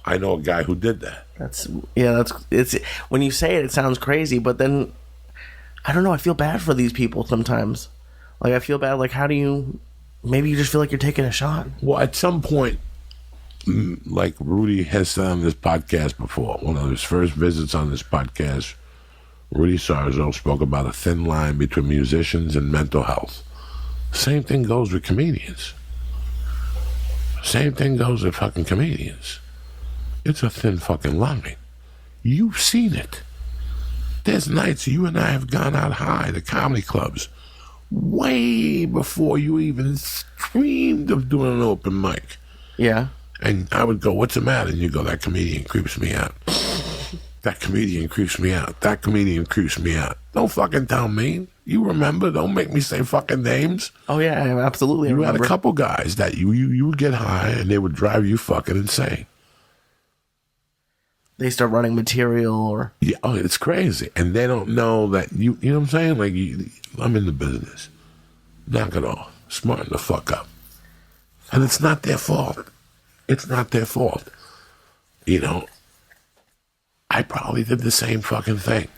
I know a guy who did that. It's when you say it, it sounds crazy, but then I don't know. I feel bad for these people sometimes. Like I feel bad. Like how do you? Maybe you just feel like you're taking a shot. Well, at some point, like Rudy has said on this podcast before, one of his first visits on this podcast, Rudy Sarzo spoke about a thin line between musicians and mental health. Same thing goes with comedians. Same thing goes with fucking comedians. It's a thin fucking line. You've seen it. There's nights you and I have gone out high to comedy clubs way before you even dreamed of doing an open mic. Yeah. And I would go, what's the matter? And you go, that comedian creeps me out. That comedian creeps me out. That comedian creeps me out. Don't fucking tell me. You remember. Don't make me say fucking names. Oh, yeah, absolutely. You had a couple guys that you would get high and they would drive you fucking insane. They start running material or... Yeah, oh, it's crazy. And they don't know that you know what I'm saying? Like, I'm in the business. Knock it off. Smarten the fuck up. And it's not their fault. It's not their fault. You know, I probably did the same fucking thing.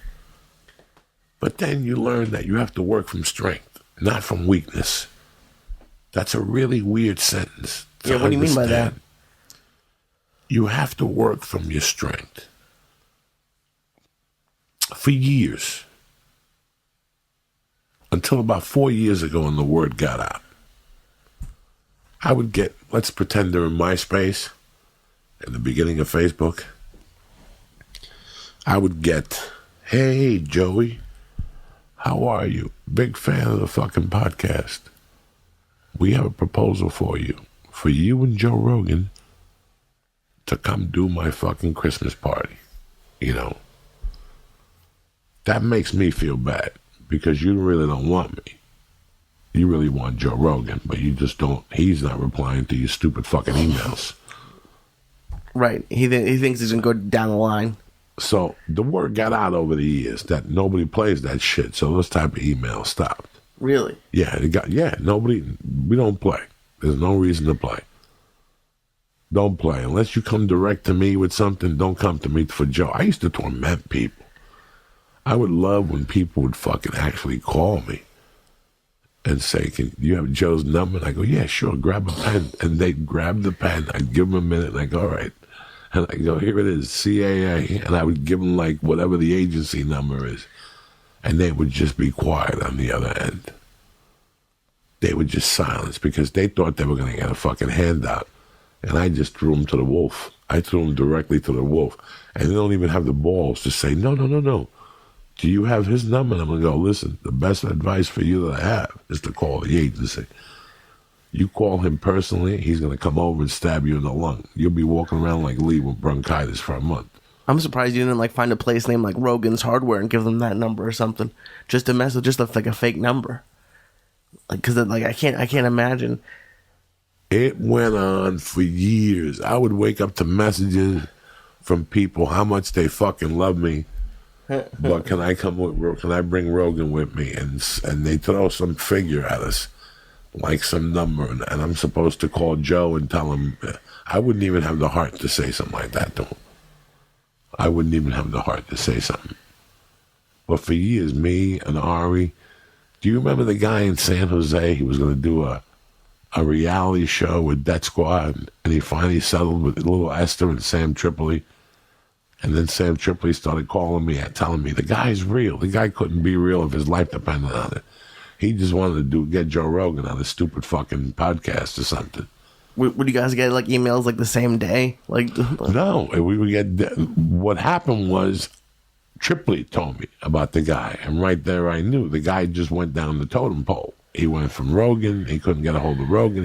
But then you learn that you have to work from strength, not from weakness. That's a really weird sentence. Yeah, what do you mean by that? You have to work from your strength. For years, until about 4 years ago when the word got out, I would get, let's pretend they're in MySpace, in the beginning of Facebook, I would get, hey, Joey, how are you? Big fan of the fucking podcast. We have a proposal for you and Joe Rogan to come do my fucking Christmas party. You know, that makes me feel bad because you really don't want me. You really want Joe Rogan, but you just don't, he's not replying to your stupid fucking emails. Right. He thinks he's going to go down the line. So the word got out over the years that nobody plays that shit. So those type of emails stopped. Really? Yeah, nobody, we don't play. There's no reason to play. Don't play. Unless you come direct to me with something, don't come to me for Joe. I used to torment people. I would love when people would fucking actually call me and say, can you have Joe's number? And I go, yeah, sure, grab a pen. And they'd grab the pen. I'd give them a minute, and I go, all right. And I go, here it is, CAA. And I would give them, like, whatever the agency number is. And they would just be quiet on the other end. They would just silence because they thought they were going to get a fucking handout. And I just threw them to the wolf. I threw them directly to the wolf. And they don't even have the balls to say, no. Do you have his number? And I'm going to go, listen, the best advice for you that I have is to call the agency. You call him personally, he's going to come over and stab you in the lung. You'll be walking around like Lee with bronchitis for a month. I'm surprised you didn't find a place named like Rogan's Hardware and give them that number or something. Just a message, just like a fake number. Because I can't imagine. It went on for years. I would wake up to messages from people how much they fucking love me. But can I bring Rogan with me? And they throw some figure at us, like some number, and I'm supposed to call Joe and tell him. I wouldn't even have the heart to say something like that to him. I wouldn't even have the heart to say something. But for years, me and Ari, do you remember the guy in San Jose? He was going to do a reality show with Death Squad, and he finally settled with little Esther and Sam Tripoli. And then Sam Tripoli started calling me and telling me, the guy's real. The guy couldn't be real if his life depended on it. He just wanted to get Joe Rogan on a stupid fucking podcast or something. Would you guys get emails the same day? No, we would get. What happened was Tripoli told me about the guy, and right there I knew the guy just went down the totem pole. He went from Rogan. He couldn't get a hold of Rogan.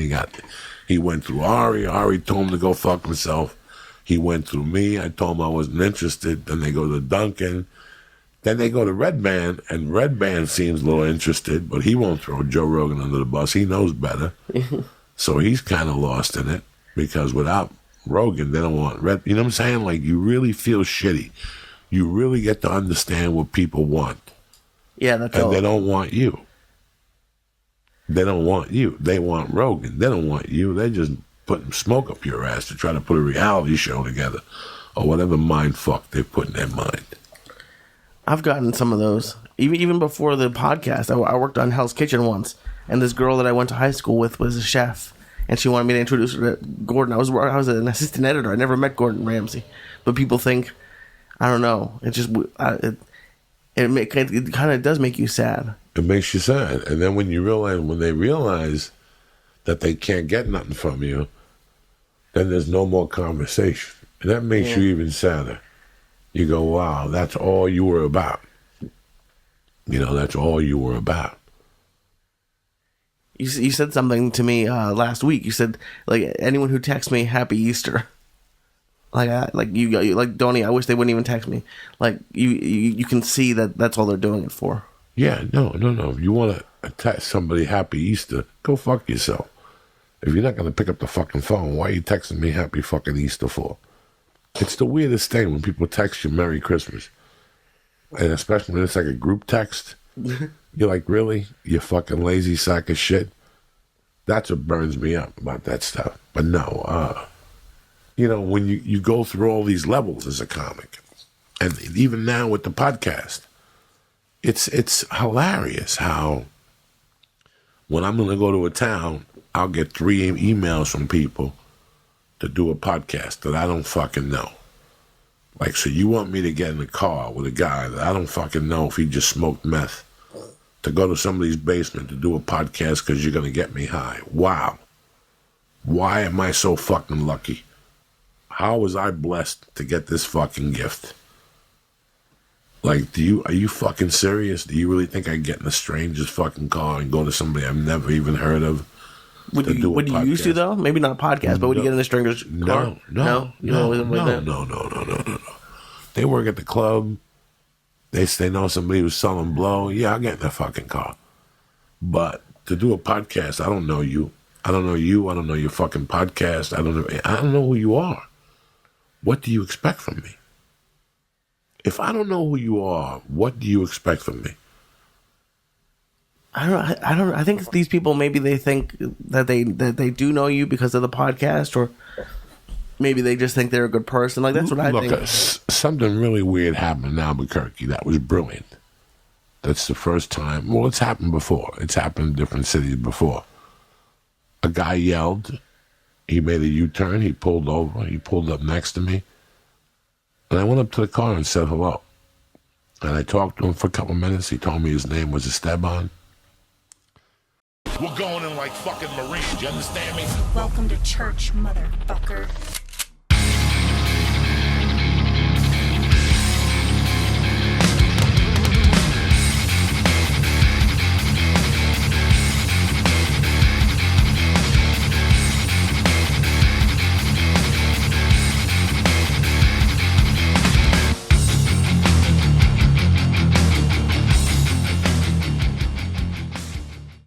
He went through Ari. Ari told him to go fuck himself. He went through me. I told him I wasn't interested. Then they go to Duncan. Then they go to Red Band, and Red Band seems a little interested, but he won't throw Joe Rogan under the bus. He knows better. So he's kind of lost in it because without Rogan, they don't want Red. You know what I'm saying? You really feel shitty. You really get to understand what people want. Yeah, that's all. And they don't want you. They don't want you. They want Rogan. They don't want you. putting smoke up your ass to try to put a reality show together or whatever mind fuck they put in their mind. I've gotten some of those. Even before the podcast, I worked on Hell's Kitchen once, and this girl that I went to high school with was a chef, and she wanted me to introduce her to Gordon. I was an assistant editor. I never met Gordon Ramsay, but people think, I don't know. It just it kind of does make you sad. It makes you sad, and then when they realize that they can't get nothing from you, then there's no more conversation, and that makes you even sadder. You go, wow, that's all you were about. That's all you were about. You said something to me last week. You said, like, anyone who texts me, Happy Easter. Like Donnie, I wish they wouldn't even text me. Like, you can see that that's all they're doing it for. Yeah, no. If you want to text somebody Happy Easter, go fuck yourself. If you're not going to pick up the fucking phone, why are you texting me Happy fucking Easter for? It's the weirdest thing when people text you Merry Christmas. And especially when it's like a group text. You're like, really? You fucking lazy sack of shit? That's what burns me up about that stuff. But no, when you go through all these levels as a comic, and even now with the podcast, it's hilarious how when I'm going to go to a town, I'll get 3 emails from people to do a podcast that I don't fucking know. Like, so you want me to get in the car with a guy that I don't fucking know if he just smoked meth to go to somebody's basement to do a podcast because you're going to get me high. Wow. Why am I so fucking lucky? How was I blessed to get this fucking gift? Like, are you fucking serious? Do you really think I get in a stranger's fucking car and go to somebody I've never even heard of? Would you used to, though? Maybe not a podcast, but would you get in a stranger's car? No. They work at the club. They know somebody who's selling blow. Yeah, I'll get in their fucking car. But to do a podcast, I don't know you. I don't know you. I don't know your fucking podcast. I don't know who you are. What do you expect from me? If I don't know who you are, what do you expect from me? I don't. I think these people, maybe they think that they do know you because of the podcast, or maybe they just think they're a good person. Like, that's what I think. Something really weird happened in Albuquerque that was brilliant. That's the first time. Well, it's happened before. It's happened in different cities before. A guy yelled. He made a U-turn. He pulled over. He pulled up next to me. And I went up to the car and said hello. And I talked to him for a couple minutes. He told me his name was Esteban. We're going in like fucking Marines, you understand me? Welcome to church, motherfucker.